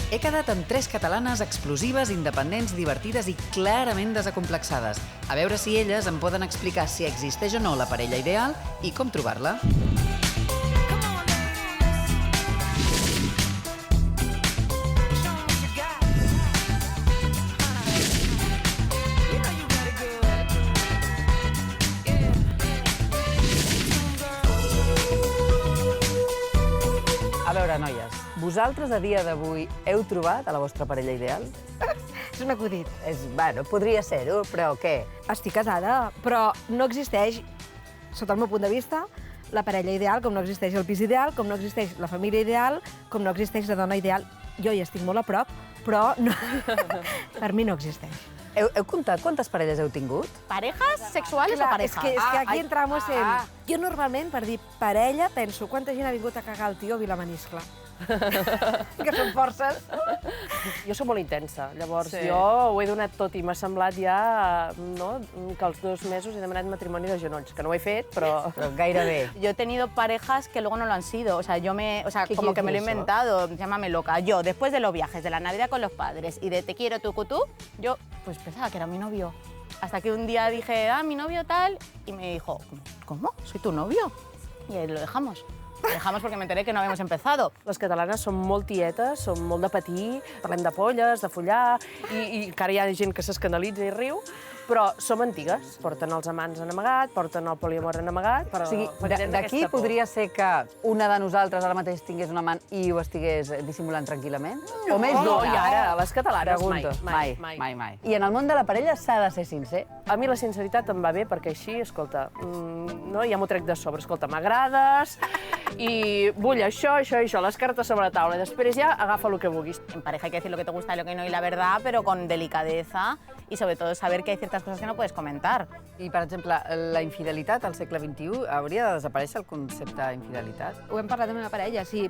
He quedat amb 3 catalanes explosives, independents, divertides i clarament desacomplexades. A veure si elles em poden explicar si existeix o no la parella ideal i com trobar-la. A veure, noies, vosaltres a dia d'avui heu trobat a la vostra parella ideal? És un acudit. Bueno, podria ser-ho, però què? Estic casada, però no existeix, sota el meu punt de vista, la parella ideal, com no existeix el pis ideal, com no existeix la família ideal, com no existeix la dona ideal. Jo hi estic molt a prop, però no, per mi no existeix. Heu comptat quantes parelles heu tingut? ¿Parejas sexuales o parejas? És que aquí entramos en... Jo normalment, per dir parella, penso quanta gent ha vingut a cagar el tio a Vilamaniscle. Que són forces. Jo soc molt intensa, llavors jo ho he donat tot i m'ha semblat ja que als 2 mesos he demanat matrimoni de genolls, que no ho he fet, però gairebé. Yo he tenido parejas que luego no lo han sido, como que me lo he inventado, llámame loca. Yo, después de los viajes, de la Navidad con los padres y de te quiero tucutú, yo pues pensaba que era mi novio. Hasta que un día dije, mi novio tal, y me dijo, ¿cómo? ¿Soy tu novio? Y ahí lo dejamos. Lo dejamos porque me enteré que no habíamos empezado. les catalanes som molt tietes, som molt de patir, parlem de polles, de follar, i encara hi ha gent que s'escandalitza i riu, però som antigues. Porten els amants en amagat, porten el poliamor en amagat, però... O sigui, d'aquí podria ser que una de nosaltres ara mateix tingués un amant i ho estigués dissimulant tranquil·lament? O més No, d'una? i ara, les catalanes, Pregunto. Mai. I en el món de la parella s'ha de ser sincer? A mi la sinceritat em va bé perquè així, escolta, ja m'ho trec de sobre. Escolta, m'agrades i vull això, les cartes sobre la taula. I després ja agafa el que vulguis. En pareja hay que decir lo que te gusta y lo que no y la verdad, pero con delicadeza y sobre todo saber que hay ciertas cosas que no puedes comentar. I, per exemple, la infidelitat al segle XXI hauria de desaparèixer el concepte d'infidelitat? Ho hem parlat amb una parella. Si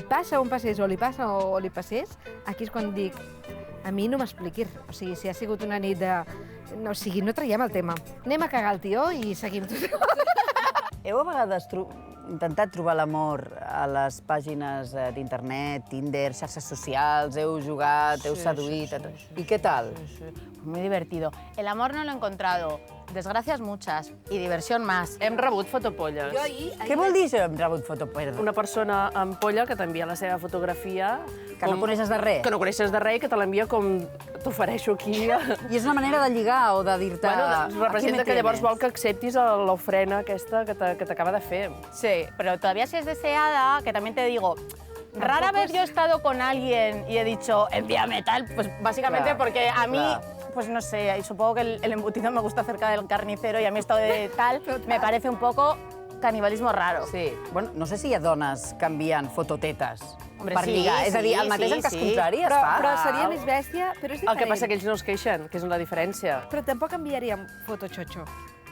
passa on passés o li passa o li passés, aquí és quan dic, a mi no m'expliquis. O sigui, si ha sigut una nit de... No, o sigui, no traiem el tema. Anem a cagar el tio i seguim tot. Heu a vegades intentat trobar l'amor a les pàgines d'internet, Tinder, xarxes socials, heu jugat, heu seduït... I què tal? Muy divertido. El amor no lo he encontrado. Desgracias muchas y diversión más. Hem rebut fotopolles. Què vol dir això, hem rebut fotoperda? Una persona amb polla que t'envia la seva fotografia... Que no coneixes de res. Que no coneixes de res i que te l'envia com t'ofereixo aquí. I és una manera de lligar o de dir-te... Bueno, representa que llavors vol que acceptis l'ofrena aquesta que t'acaba de fer. Sí, pero todavía si es deseada, que también te digo, rara vez yo he estado con alguien y he dicho, envíame tal, pues básicamente porque a mí... Pues no sé, supongo que el embutido me gusta cerca del carnicero y a mí esto de tal me parece un poco canibalismo raro. Sí. Bueno, no sé si hi ha dones que envien fototetes Hombre, per sí, lligar. És a dir, el mateix en cas contrari es fa. Però seria més bèstia, però és diferent. El que passa que ells no es queixen, que és la diferència. Però tampoc enviaríem fotoxotxo.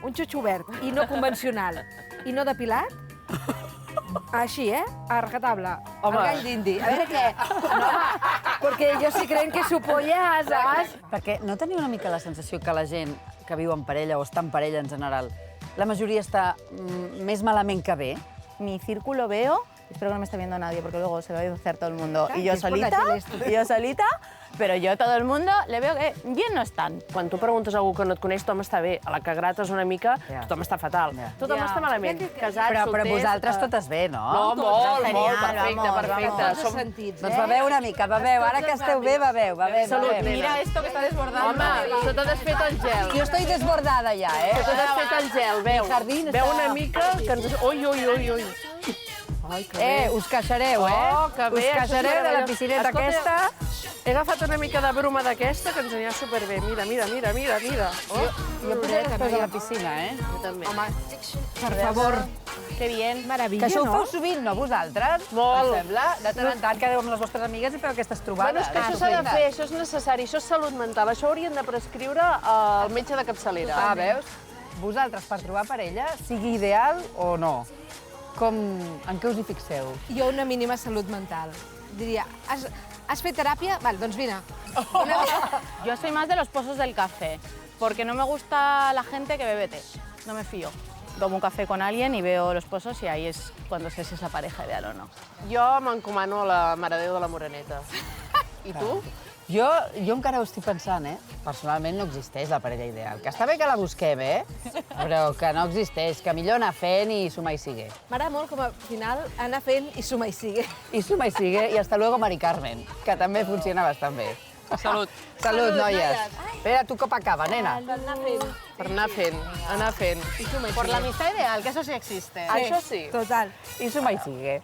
Un xotxo obert i no convencional i no depilat. Així, a rajatabla. Home. El gall d'indi. A veure què? No, perquè ellos sí creen que su polla, ¿sabes? Perquè no teniu una mica la sensació que la gent que viu en parella o està en parella en general, la majoria està més malament que bé? Mi círculo veo, espero que no me esté viendo nadie porque luego se va a denunciar todo el mundo, Ay, y yo es por la solita, pero yo a todo el mundo le veo que bien no están. Quan tu preguntes a algú que no et coneix, tothom està bé. A la que grates una mica, tothom està fatal. Tothom està malament. Casats, Però solters... vosaltres totes bé, no? No, molt, Genial, perfecte, vamos, perfecte. vamos. Som... Sentits, Doncs beveu una mica, beveu. Ara que esteu bé, beveu. Salut, Mira esto que está desbordando. Home, se t'ha desfet el gel. Jo estoy desbordada ja, Se t'ha desfet el gel, veu. jardín Veu està- una mica que ens... Ui. Ai, que bé. Us queixareu, Oh, que bé. Us queixareu de la piscineta aquesta. He agafat una mica de broma d'aquesta que ens anirà superbé. Mira. Oh, Jo podré després a la piscina, jo també. Per favor. Qué bien. Que Meravella, això ho no? feu sovint, no, vosaltres? Molt. Em sembla. De tant en tant quedeu amb les vostres amigues i feu aquestes trobades. Bueno, és que això s'ha de fer, això és necessari, això és salut mental. Això haurien de prescriure al metge de capçalera. Ah, veus? Vosaltres, per trobar parella, sigui ideal o no? En què us hi fixeu? Jo una mínima salut mental. Diria, has fet teràpia? Val, doncs vine. Yo soy más de los pozos del café, porque no me gusta la gente que bebe té. No me fío. Tomo un café con alguien y veo los pozos y ahí es cuando sé si es la pareja ideal o no. Jo m'encomano a la Mare de Déu de la Moreneta. I tu? Jo encara ho estic pensant, Personalment no existeix la parella ideal. Que està bé que la busquem, Però que no existeix, que millor anar fent i suma y sigue. M'agrada molt com a final anar fent i suma i sigue. I suma y sigue, i hasta luego, Mari Carmen, que també funciona bastant bé. Salut. Salut, noies. Espera tu Copacabana, nena. Per anar fent, anar fent. Por la amistad ideal, que eso sí existe. Això sí. Total. I suma y sigue.